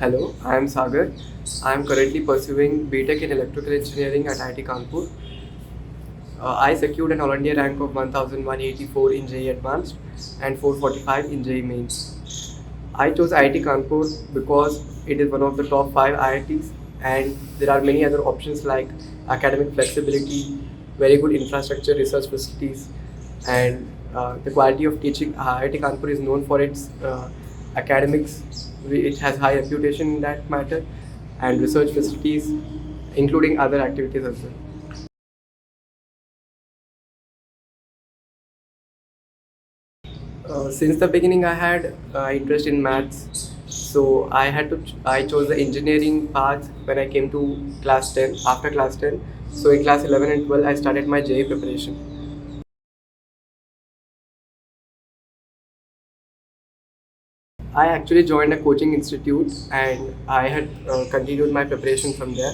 Hello, I am Saagar. I am currently pursuing BTech in Electrical Engineering at IIT Kanpur. I secured an All India rank of 1184 in JEE Advanced and 445 in JEE Mains. I chose IIT Kanpur because it is one of the top 5 IITs and there are many other options like academic flexibility, very good infrastructure, research facilities, and the quality of teaching. IIT Kanpur is known for its academics. It has high reputation in that matter, and research facilities, including other activities as well. Since the beginning, I had interest in maths, so I chose the engineering path when I came to class 10. After class 10, so in class 11 and 12, I started my JEE preparation. I actually joined a coaching institute, and I had continued my preparation from there.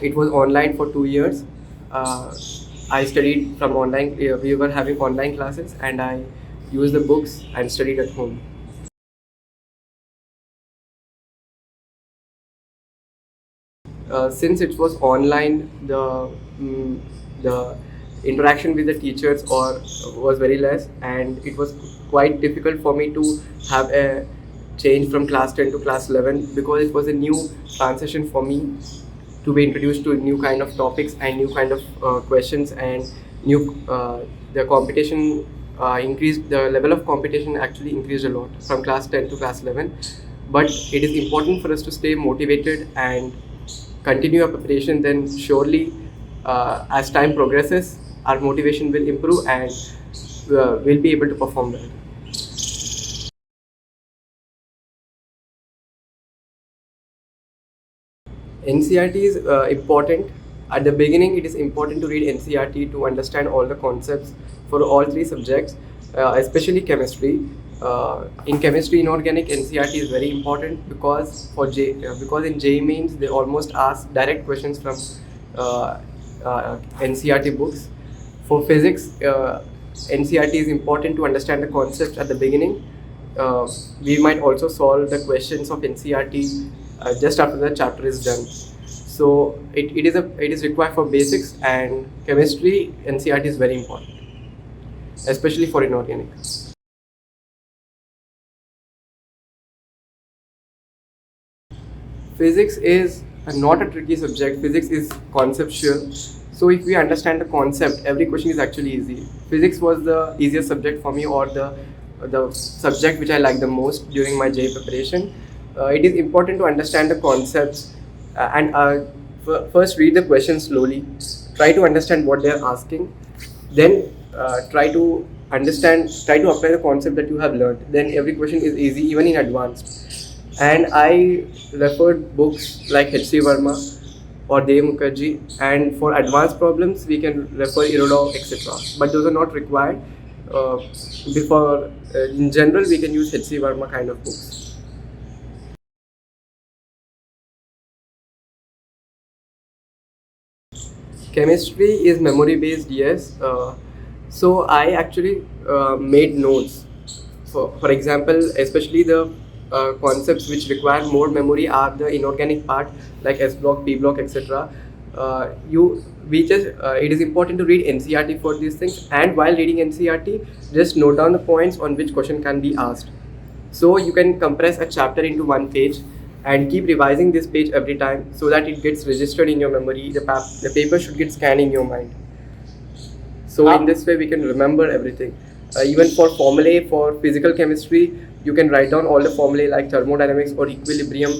It was online for 2 years. Uh, I studied from online. We were having online classes, and I used the books and studied at home. Since it was online, the interaction with the teachers or was very less, and it was quite difficult for me to have a change from class 10 to class 11 because it was a new transition for me to be introduced to new kind of topics and new kind of questions and new the competition increased. The level of competition actually increased a lot from class 10 to class 11, but it is important for us to stay motivated and continue our preparation. Then surely as time progresses, our motivation will improve and we'll be able to perform well. NCRT is important. At the beginning, it is important to read NCRT to understand all the concepts for all three subjects, especially chemistry. In chemistry, inorganic NCRT is very important because in JEE Mains they almost ask direct questions from NCRT books. For physics, NCRT is important to understand the concepts at the beginning. We might also solve the questions of NCRT just after the chapter is done. So it is required for basics, and chemistry NCRT is very important, especially for inorganic. Physics is not a tricky subject. Physics is conceptual. So if we understand the concept, every question is actually easy. Physics was the easiest subject for me, or the subject which I liked the most during my JEE preparation. It is important to understand the concepts and first read the questions slowly. Try to understand what they are asking. Then try to apply the concept that you have learned. Then every question is easy, even in advanced. And I referred books like H.C. Verma or Dev Mukherjee, and for advanced problems we can refer Irodov, etc. But those are not required. Uh, before In general, we can use H.C. Verma kind of books. Chemistry is memory based, yes. So I actually made notes. For example, especially the concepts which require more memory are the inorganic part, like S block, P block, etc. It is important to read NCRT for these things, and while reading NCRT, just note down the points on which question can be asked. So you can compress a chapter into one page and keep revising this page every time so that it gets registered in your memory. The paper should get scanned in your mind. So in this way, we can remember everything. Even for formulae for physical chemistry, you can write down all the formulae like thermodynamics or equilibrium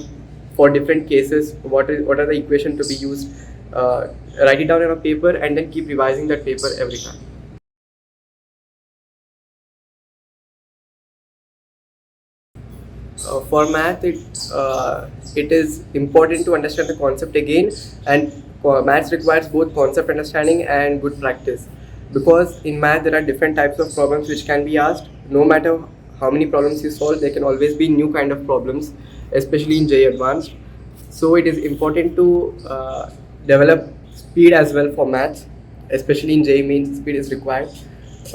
for different cases. What are the equation to be used? Write it down on a paper and then keep revising that paper every time. For math, it is important to understand the concept again, and maths requires both concept understanding and good practice. Because in math, there are different types of problems which can be asked. No matter how many problems you solve, there can always be new kind of problems, especially in JEE Advanced. So it is important to develop speed as well for maths, especially in JEE Mains. Speed is required.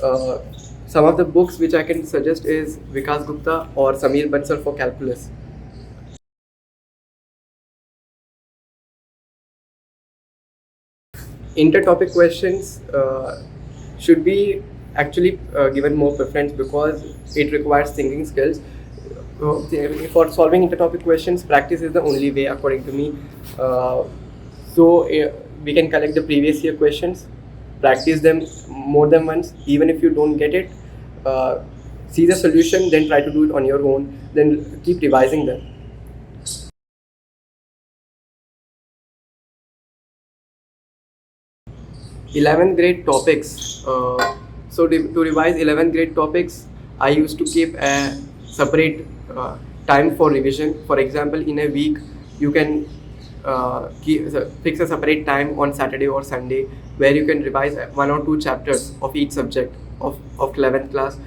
Uh, some of the books which I can suggest is Vikas Gupta or Samir Bansal for calculus. Intertopic questions should be actually given more preference because it requires thinking skills. For solving intertopic questions, practice is the only way, according to me. So we can collect the previous year questions, practice them more than once, even if you don't get it. See the solution, then try to do it on your own, then keep revising them. 11th grade topics. To revise 11th grade topics, I used to keep a separate time for revision. For example, in a week, you can fix a separate time on Saturday or Sunday where you can revise one or two chapters of each subject of 11th class,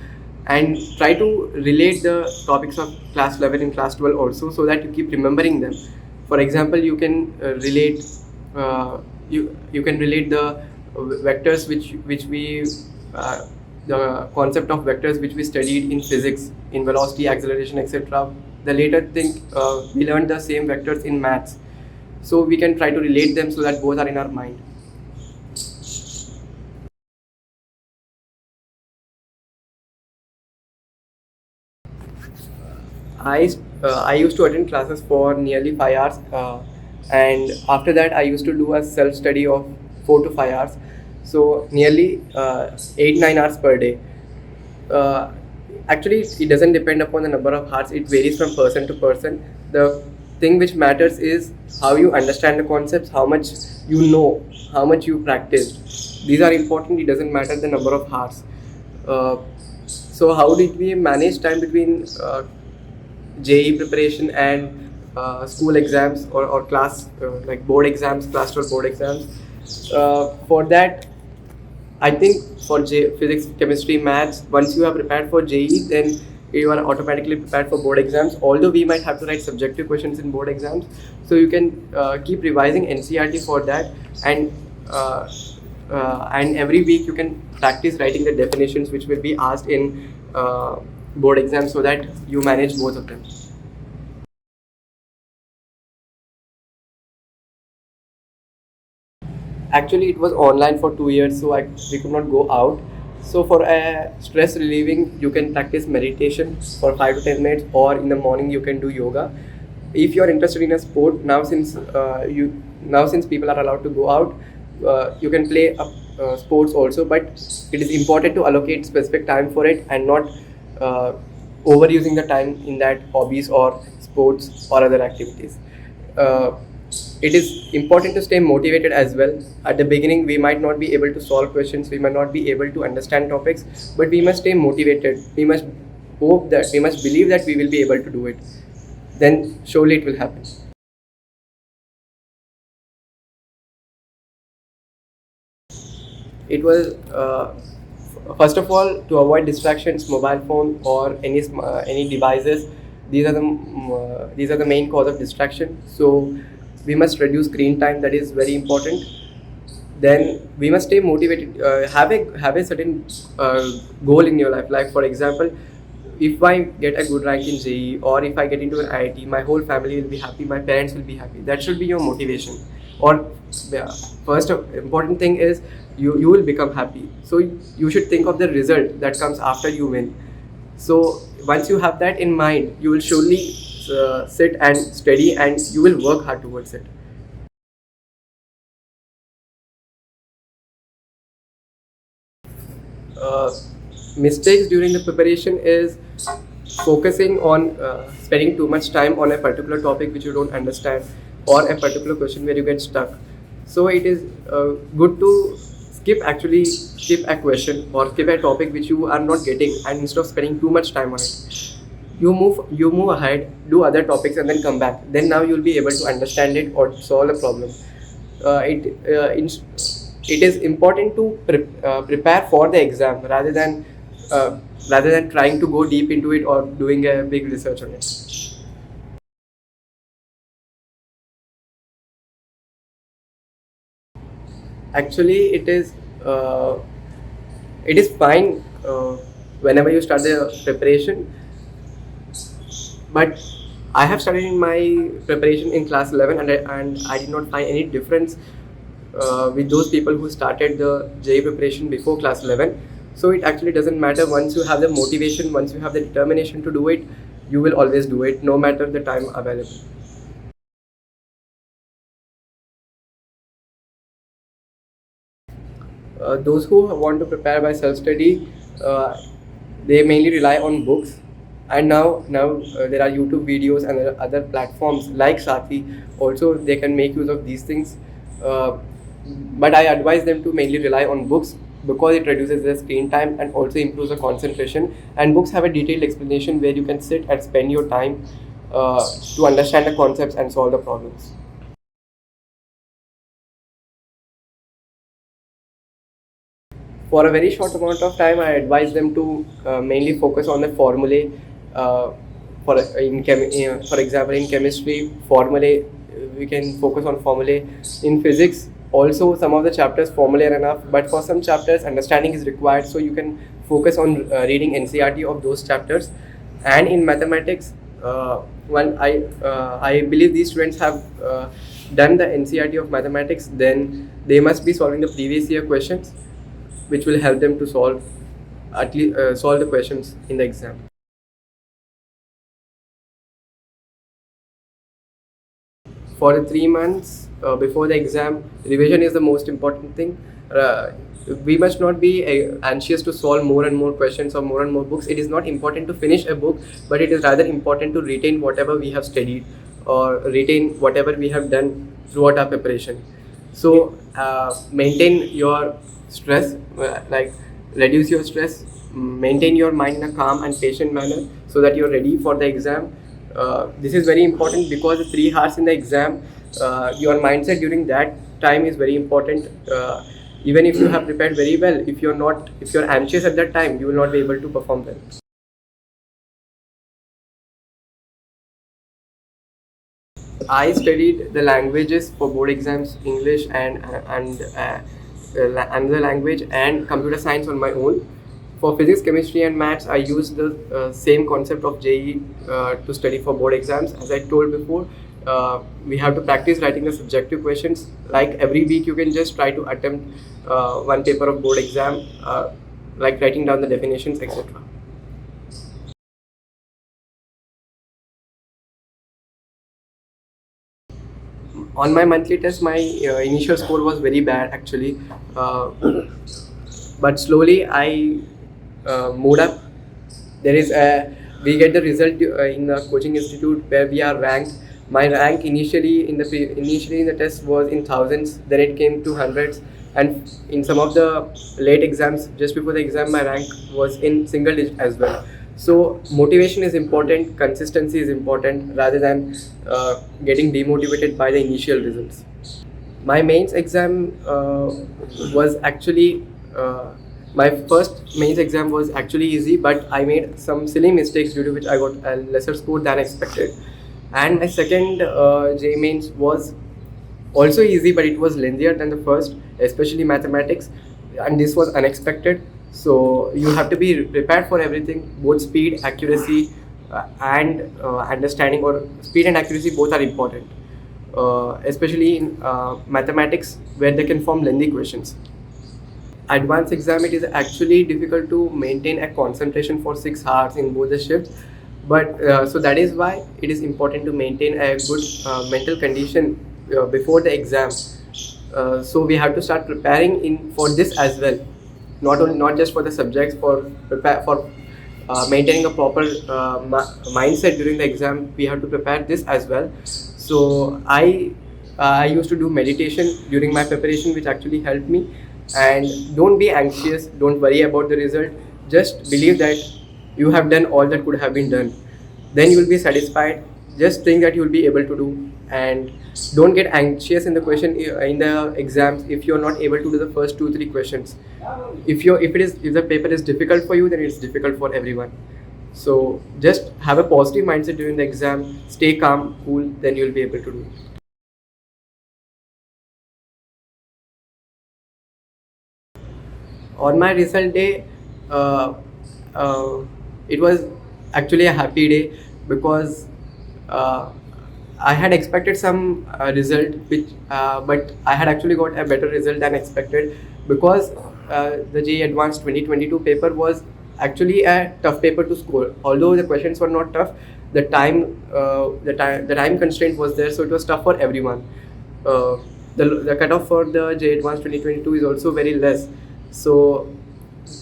and try to relate the topics of class 11 and class 12 also, so that you keep remembering them. For example, you can relate you can relate the vectors which we the concept of vectors which we studied in physics, in velocity, acceleration, etc. The later thing, we learned the same vectors in maths, so we can try to relate them so that both are in our mind. I used to attend classes for nearly 5 hours, and after that I used to do a self study of 4 to 5 hours, so nearly 8-9 hours per day. Uh, Actually, it doesn't depend upon the number of hours; it varies from person to person. The thing which matters is how you understand the concepts, how much you know, how much you practiced. These are important. It doesn't matter the number of hours. So how did we manage time between JEE preparation and school exams or class like board exams, class 12 board exams? For that, I think for physics, chemistry, maths, once you are prepared for JEE, then you are automatically prepared for board exams. Although we might have to write subjective questions in board exams, so you can keep revising NCERT for that, and every week you can practice writing the definitions which will be asked in board exams, so that you manage both of them. Actually, it was online for 2 years, so we could not go out. So for stress relieving, you can practice meditation for 5 to 10 minutes, or in the morning you can do yoga. If you are interested in a sport since people are allowed to go out, you can play sports also. But it is important to allocate specific time for it and not uh, overusing the time in that hobbies or sports or other activities. Uh, it is important to stay motivated as well. At the beginning, we might not be able to solve questions, we might not be able to understand topics, but we must stay motivated. We must we must believe that we will be able to do it. Then surely it will happen. It was first of all, to avoid distractions, mobile phone or any devices. These are the main cause of distraction. So we must reduce screen time. That is very important. Then we must stay motivated. Have a certain goal in your life. Like for example, if I get a good rank in JEE, or if I get into an IIT, my whole family will be happy, my parents will be happy. That should be your motivation. Or yeah, first important thing is you will become happy. So you should think of the result that comes after you win. So once you have that in mind, you will surely sit and study, and you will work hard towards it. uh, Mistakes during the preparation is focusing on spending too much time on a particular topic which you don't understand, or a particular question where you get stuck. So it is good to skip a question or skip a topic which you are not getting, and instead of spending too much time on it, you move ahead, do other topics, and then come back. Then now you'll be able to understand it or solve a problem. uh, it uh, in, it is important to prepare for the exam uh, rather than trying to go deep into it or doing a big research on it. Actually, it is fine whenever you start the preparation, but I have studied in my preparation in class 11, and I did not find any difference with those people who started the JEE preparation before class 11. So it actually doesn't matter. Once you have the motivation, once you have the determination to do it, you will always do it, no matter the time available. Those who want to prepare by self-study, they mainly rely on books. And now there are YouTube videos and there are other platforms like Sathi. Also, they can make use of these things. Uh, but I advise them to mainly rely on books because it reduces their screen time and also improves the concentration. And books have a detailed explanation where you can sit and spend your time to understand the concepts and solve the problems. For a very short amount of time, I advise them to mainly focus on the formulae. Uh, for example, in chemistry, formulae, we can focus on formulae. In physics, also some of the chapters formulae are enough, but for some chapters, understanding is required. So you can focus on reading NCERT of those chapters. And in mathematics, I believe these students have done the NCERT of mathematics, then they must be solving the previous year questions, which will help them to solve at least solve the questions in the exam. For the 3 months before the exam, revision is the most important thing. We must not be anxious to solve more and more questions or more and more books. It is not important to finish a book, but it is rather important to retain whatever we have studied or retain whatever we have done throughout our preparation. So maintain your stress, like reduce your stress, maintain your mind in a calm and patient manner so that you're ready for the exam. This is very important because the 3 hours in the exam, your mindset during that time is very important. Even if you have prepared very well, if you're anxious at that time, you will not be able to perform well. I studied the languages for board exams, English and another language, and computer science on my own. For physics, chemistry, and maths, I used the same concept of JEE to study for board exams. As I told before, we have to practice writing the subjective questions. Like every week, you can just try to attempt one paper of board exam, like writing down the definitions, etc. On my monthly test, my initial score was very bad actually, but slowly I moved up. There is a We get the result in the coaching institute where we are ranked. My rank initially in the test was in thousands, then it came to hundreds, and in some of the late exams just before the exam, my rank was in single digit as well. So motivation is important, consistency is important rather than getting demotivated by the initial results. My mains exam was actually my first mains exam was actually easy, but I made some silly mistakes due to which I got a lesser score than expected. And my second JEE Mains was also easy, but it was lengthier than the first, especially mathematics, and this was unexpected. So you have to be prepared for everything, both speed, accuracy, and understanding, or speed and accuracy both are important, especially in mathematics where they can form lengthy questions. Advanced exam, it is actually difficult to maintain a concentration for 6 hours in both the shifts, but so that is why it is important to maintain a good mental condition before the exam. So we have to start preparing in for this as well, not just for the subjects, for maintaining a proper mindset during the exam. We have to prepare this as well. So I used to do meditation during my preparation, which actually helped me. And don't be anxious, don't worry about the result, just believe that you have done all that could have been done, then you will be satisfied. Just think that you will be able to do, and don't get anxious in the question in the exams if you are not able to do the first 2-3 questions. If the paper is difficult for you, then it's difficult for everyone. So just have a positive mindset during the exam, stay calm, cool, then you'll be able to do it. On my result day, uh, uh, it was actually a happy day because uh, I had expected some result, but I had actually got a better result than expected, because the JEE Advanced 2022 paper was actually a tough paper to score. Although the questions were not tough, the time constraint was there, so it was tough for everyone. Uh, the cutoff for the JEE Advanced 2022 is also very less, so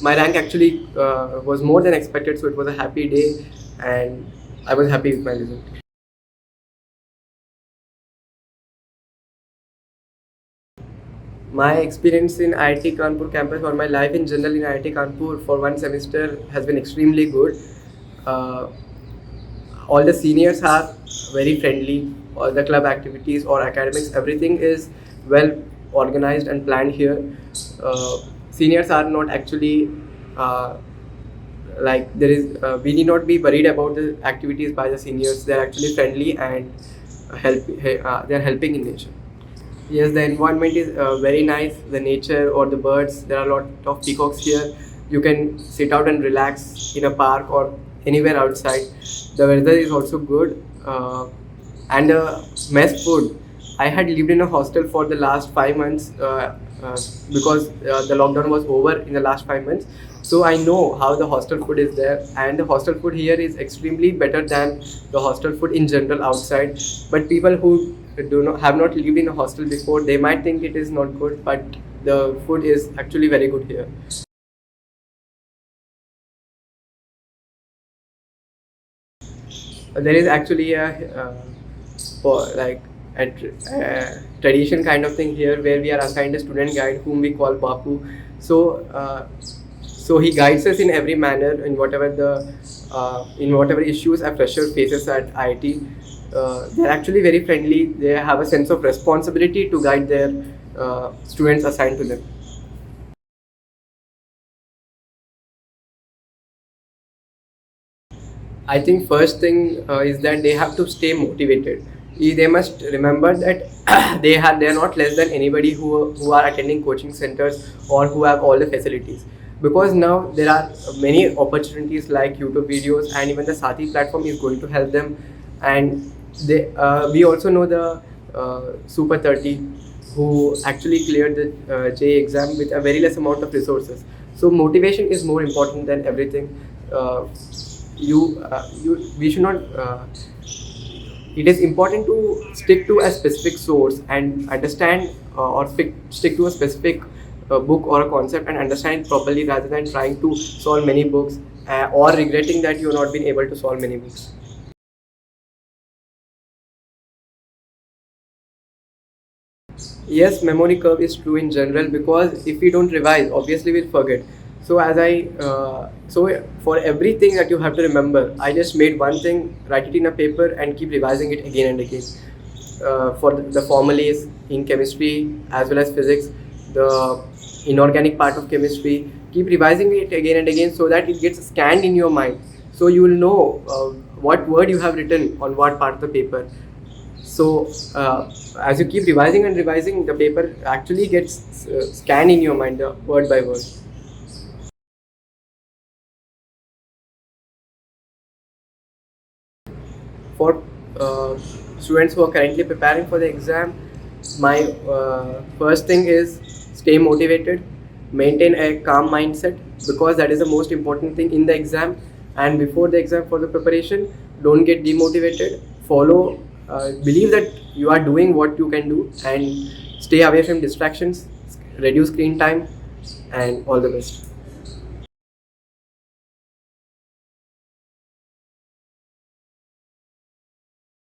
my rank actually was more than expected. So it was a happy day, and I was happy with my result. My experience in IIT Kanpur campus, or my life in general in IIT Kanpur for one semester, has been extremely good. Uh, all the seniors are very friendly. All the club activities or academics, everything is well organized and planned here. Seniors are not actually uh, like there is. We need not be worried about the activities by the seniors. They are actually friendly and they are helping in nature. Yes, the environment is very nice. The nature or the birds. There are a lot of peacocks here. You can sit out and relax in a park or anywhere outside. The weather is also good. And mess food. I had lived in a hostel for the last 5 months because the lockdown was over in the last 5 months. So I know how the hostel food is there, and the hostel food here is extremely better than the hostel food in general outside. But people who do not have not lived in a hostel before, they might think it is not good, but the food is actually very good here. There is actually a like tradition kind of thing here, where we are assigned a student guide whom we call Bapu. So he guides us in every manner in whatever issues a fresher faces at IIT. They're actually very friendly. They have a sense of responsibility to guide their students assigned to them. I think first thing is that they have to stay motivated. They must remember that they are not less than anybody who are attending coaching centers or who have all the facilities. Because now there are many opportunities like YouTube videos, and even the Sati platform is going to help them. And we also know the Super 30 who actually cleared the JEE exam with a very less amount of resources. So motivation is more important than everything. Uh, we should not it is important to stick to a specific source and understand stick to a specific book or a concept and understand it properly, rather than trying to solve many books or regretting that you have not been able to solve many books. Yes, memory curve is true in general, because if we don't revise, obviously we'll forget. So for everything that you have to remember, I just made one thing, write it in a paper, and keep revising it again and again. For the formulas in chemistry as well as physics, the inorganic part of chemistry, keep revising it again and again so that it gets scanned in your mind. So you will know what word you have written on what part of the paper. So as you keep revising and revising, the paper actually gets scanned in your mind, word by word. For students who are currently preparing for the exam, my first thing is stay motivated, maintain a calm mindset, because that is the most important thing in the exam. And before the exam, for the preparation, don't get demotivated. Believe that you are doing what you can do, and stay away from distractions, reduce screen time, and all the best.